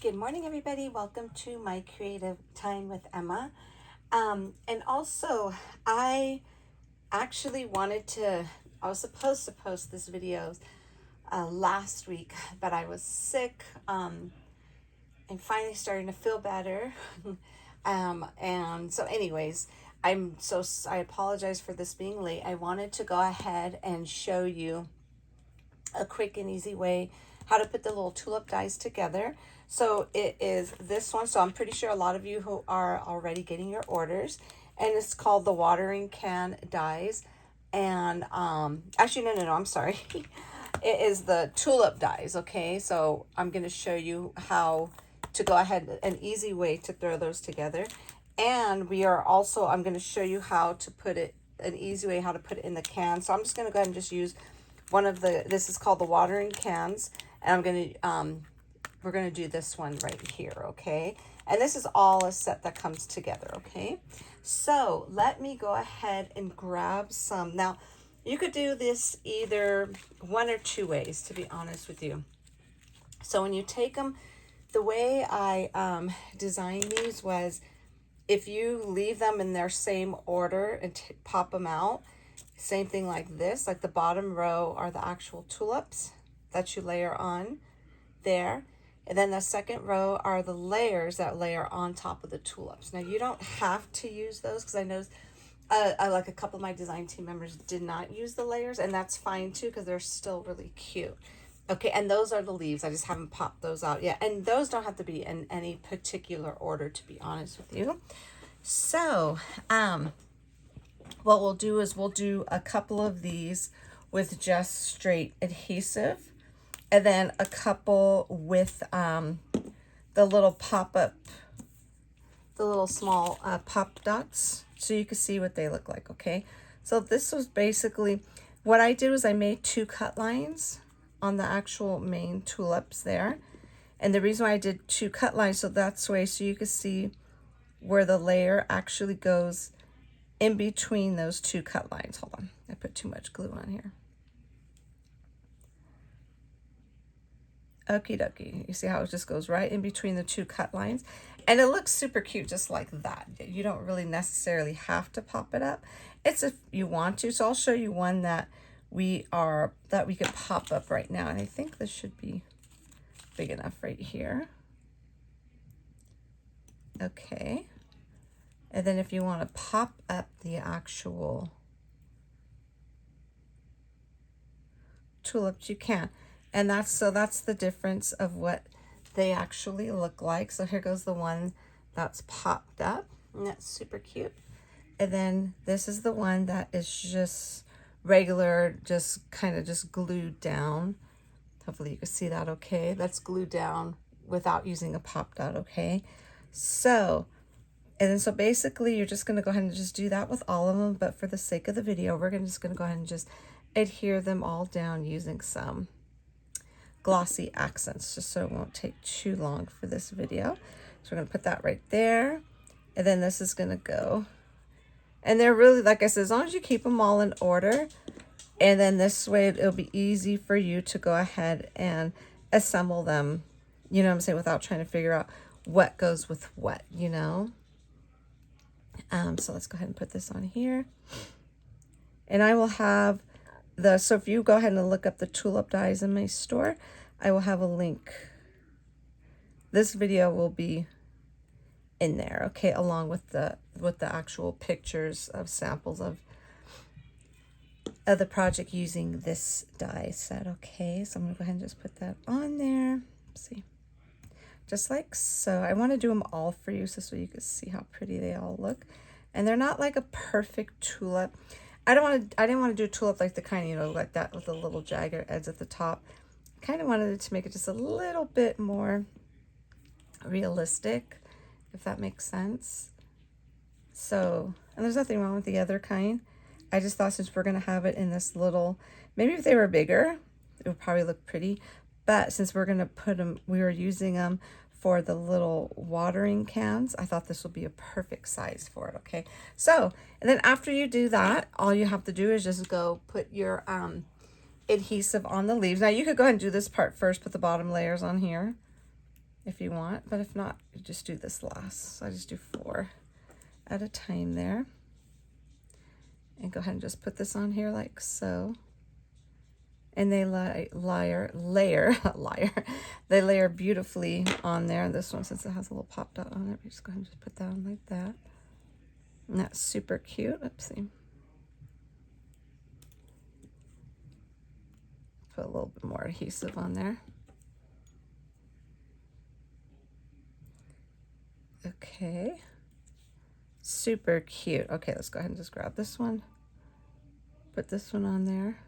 Good morning, everybody. Welcome to my creative time with Emma. And also, I actually I was supposed to post this video last week, but I was sick and finally starting to feel better. And so, anyways, I apologize for this being late. I wanted to go ahead and show you a quick and easy way how to put the little tulip dies together. So it is this one. So I'm pretty sure a lot of you who are already getting your orders, and it's called the watering can dies. And actually, no, I'm sorry. It is the tulip dies. Okay, so I'm going to show you how to go ahead, an easy way to throw those together. And I'm going to show you how to put it, an easy way how to put it in the can. So I'm just going to go ahead and just use this is called the watering cans, and we're going to do this one right here, okay? And this is all a set that comes together, okay? So let me go ahead and grab some. Now, you could do this either one or two ways, to be honest with you. So when you take them, the way I designed these was, if you leave them in their same order and pop them out, same thing like this, like the bottom row are the actual tulips that you layer on there. And then the second row are the layers that layer on top of the tulips. Now, you don't have to use those, because I know like a couple of my design team members did not use the layers, and that's fine too, because they're still really cute. Okay, and those are the leaves. I just haven't popped those out yet. And those don't have to be in any particular order, to be honest with you. So, what we'll do is we'll do a couple of these with just straight adhesive, and then a couple with the little pop-up, the little small pop dots, so you can see what they look like, okay? So this was basically, what I did was I made 2 cut lines on the actual main tulips there. And the reason why I did 2 cut lines, so that's way, so you can see where the layer actually goes in between those 2 cut lines. Hold on, I put too much glue on here. Okie dokie. You see how it just goes right in between the 2 cut lines? And it looks super cute just like that. You don't really necessarily have to pop it up. It's if you want to. So I'll show you one that we could pop up right now. And I think this should be big enough right here. Okay. And then if you want to pop up the actual tulips, you can. And that's the difference of what they actually look like. So here goes the one that's popped up, and that's super cute. And then this is the one that is just regular, just kind of just glued down. Hopefully you can see that okay. That's glued down without using a pop dot, okay? So, and then so basically you're just going to go ahead and just do that with all of them, but for the sake of the video, we're just going to go ahead and just adhere them all down using some glossy accents, just so it won't take too long for this video. So we're going to put that right there, and then this is going to go, and they're really, like I said, as long as you keep them all in order, and then this way it'll be easy for you to go ahead and assemble them, you know what I'm saying, without trying to figure out what goes with what, you know. So let's go ahead and put this on here, and I will have so if you go ahead and look up the tulip dies in my store, I will have a link. This video will be in there, okay, along with the actual pictures of samples of the project using this die set, okay? So I'm gonna go ahead and just put that on there. Let's see, just like so. I want to do them all for you, so you can see how pretty they all look. And they're not like a perfect tulip. I didn't want to do a tulip like the kind, you know, like that with the little jagged edge at the top. I kind of wanted it to make it just a little bit more realistic, if that makes sense. So, and there's nothing wrong with the other kind. I just thought since we're going to have it in this little, maybe if they were bigger, it would probably look pretty. But since we're going to put them, we were using them for the little watering cans, I thought this would be a perfect size for it, okay? So, and then after you do that, all you have to do is just go put your adhesive on the leaves. Now, you could go ahead and do this part first, put the bottom layers on here. if you want, but if not, you just do this last. So I just do 4 at a time there. And go ahead and just put this on here like so. And they they layer beautifully on there. This one, since it has a little pop dot on it, we just go ahead and just put that on like that. And that's super cute. Oopsie. Put a little bit more adhesive on there. Okay. Super cute. Okay, let's go ahead and just grab this one. Put this one on there.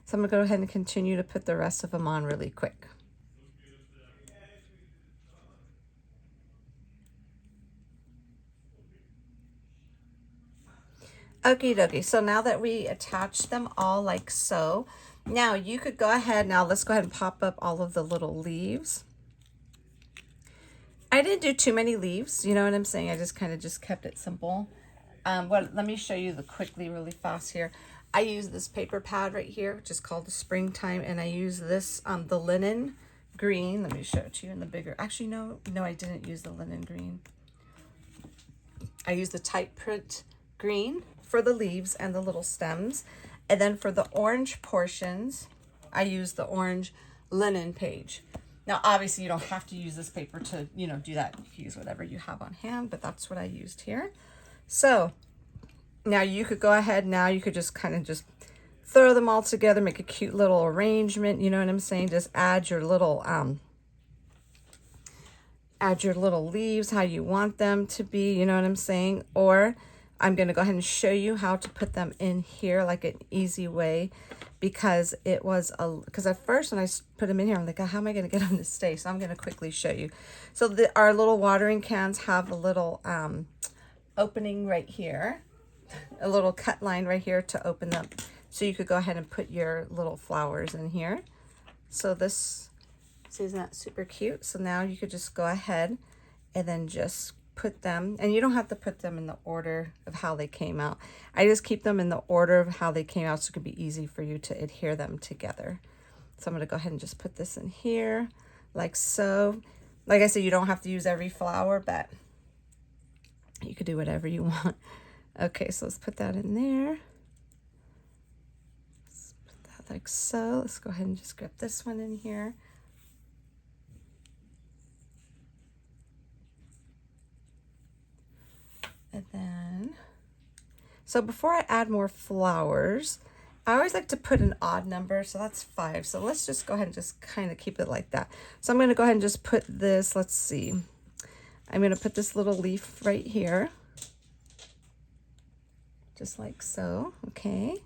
So I'm going to go ahead and continue to put the rest of them on really quick. Okie dokie. So now that we attach them all like so, now you could go ahead, now let's go ahead and pop up all of the little leaves. I didn't do too many leaves, you know what I'm saying? I just kind of just kept it simple. Let me show you quickly really fast here. I use this paper pad right here, which is called the Springtime, and I use this, the linen green. Let me show it to you in the bigger, actually no, I didn't use the linen green. I use the type print green for the leaves and the little stems. And then for the orange portions, I use the orange linen page. Now, obviously you don't have to use this paper to, you know, do that. You can use whatever you have on hand, but that's what I used here. So now you could go ahead, now you could just kind of just throw them all together, make a cute little arrangement, you know what I'm saying? Just add your little leaves how you want them to be, you know what I'm saying? Or I'm going to go ahead and show you how to put them in here, like an easy way, because it was because at first when I put them in here, I'm like, oh, how am I going to get them to stay? So I'm going to quickly show you. So our little watering cans have a little opening right here, a little cut line right here to open them. So you could go ahead and put your little flowers in here. So this, see, isn't that super cute? So now you could just go ahead and then just put them, and you don't have to put them in the order of how they came out. I just keep them in the order of how they came out so it can be easy for you to adhere them together. So I'm going to go ahead and just put this in here like so. Like I said, you don't have to use every flower, but you could do whatever you want. Okay, so let's put that in there. Let's put that like so. Let's go ahead and just grab this one in here. And then, so before I add more flowers, I always like to put an odd number, so that's 5. So let's just go ahead and just kind of keep it like that. So I'm going to go ahead and just put this, let's see. I'm going to put this little leaf right here. Just like so, okay.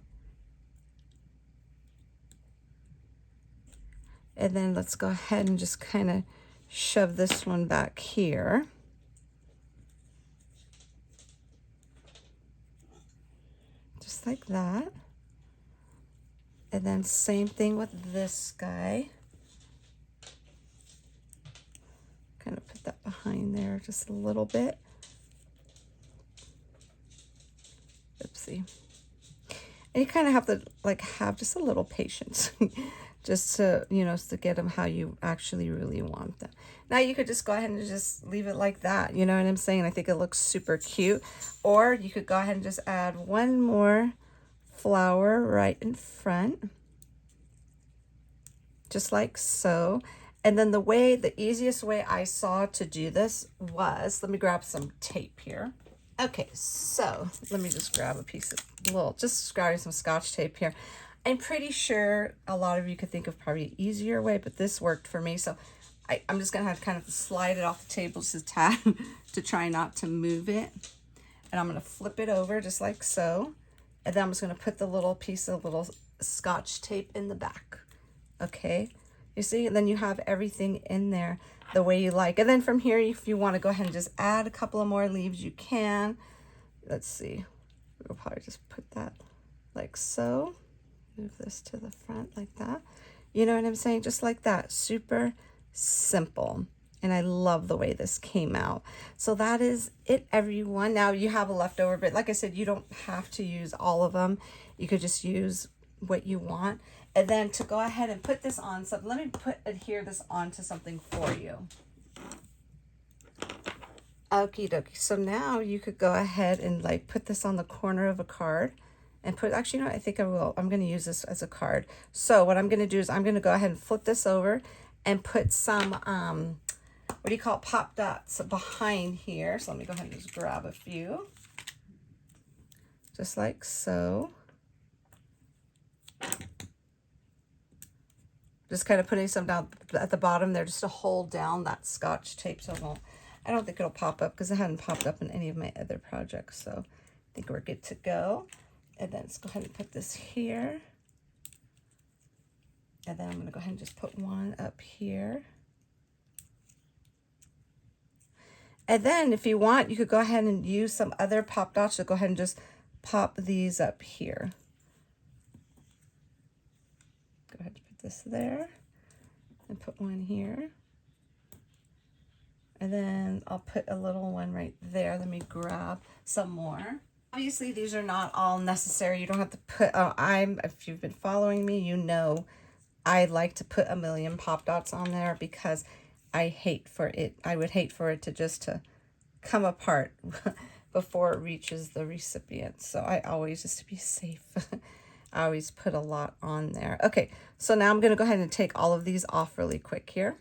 And then let's go ahead and just kind of shove this one back here. Just like that. And then same thing with this guy. Kind of put that behind there just a little bit. Oopsie. And you kind of have to like have just a little patience just to, you know, to get them how you actually really want them. Now you could just go ahead and just leave it like that. You know what I'm saying? I think it looks super cute. Or you could go ahead and just add one more flower right in front. Just like so. And then the easiest way I saw to do this was, let me grab some tape here. Okay, so let me just grab a piece of just grabbing some Scotch tape here. I'm pretty sure a lot of you could think of probably an easier way, but this worked for me. So I'm just gonna have to kind of slide it off the table just a tad to try not to move it. And I'm gonna flip it over just like so. And then I'm just gonna put the little piece of little Scotch tape in the back. Okay, you see, and then you have everything in there the way you like. And then from here, if you want to go ahead and just add a couple of more leaves, you can. Let's see, we'll probably just put that like so. Move this to the front like that. You know what I'm saying? Just like that. Super simple. And I love the way this came out. So that is it, everyone. Now you have a leftover, but like I said, you don't have to use all of them. You could just use what you want. And then to go ahead and put this on, so let me adhere this onto something for you. Okie dokie. So now you could go ahead and like put this on the corner of a card and put, actually, you know, I think I will. I'm going to use this as a card. So what I'm going to do is I'm going to go ahead and flip this over and put some, what do you call it, pop dots behind here. So let me go ahead and just grab a few. Just like so. Just kind of putting some down at the bottom there just to hold down that Scotch tape so it won't, I don't think it'll pop up because it hadn't popped up in any of my other projects. So I think we're good to go. And then let's go ahead and put this here. And then I'm going to go ahead and just put one up here. And then if you want, you could go ahead and use some other pop dots. So go ahead and just pop these up here. Go ahead and put this there and put one here. And then I'll put a little one right there. Let me grab some more. Obviously, these are not all necessary. You don't have to put, if you've been following me, you know I like to put a million pop dots on there because I would hate for it to come apart before it reaches the recipient. So I always, just to be safe, I always put a lot on there. Okay, so now I'm going to go ahead and take all of these off really quick here.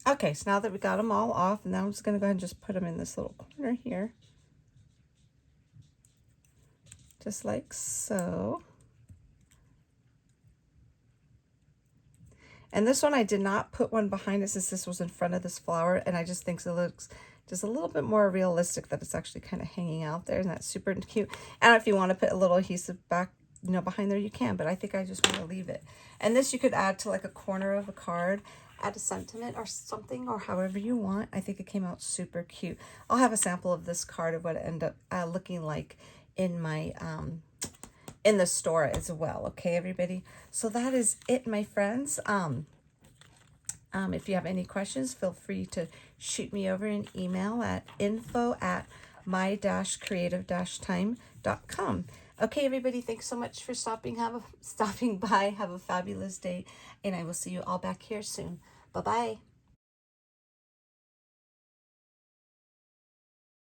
Okay, so now that we got them all off, now I'm just going to go ahead and just put them in this little corner here. Just like so. And this one I did not put one behind it since this was in front of this flower, and I just think it looks just a little bit more realistic that it's actually kind of hanging out there, and that's super cute. And if you want to put a little adhesive back, you know, behind there, you can, but I think I just want to leave it. And this you could add to like a corner of a card, add a sentiment or something, or however you want. I think it came out super cute. I'll have a sample of this card of what it ended up looking like in my in the store as well. Okay, everybody, so that is it, my friends. If you have any questions, feel free to shoot me over an email at info@my-creative-time.com. Okay, everybody, thanks so much for stopping by. Have a fabulous day, and I will see you all back here soon. Bye-bye.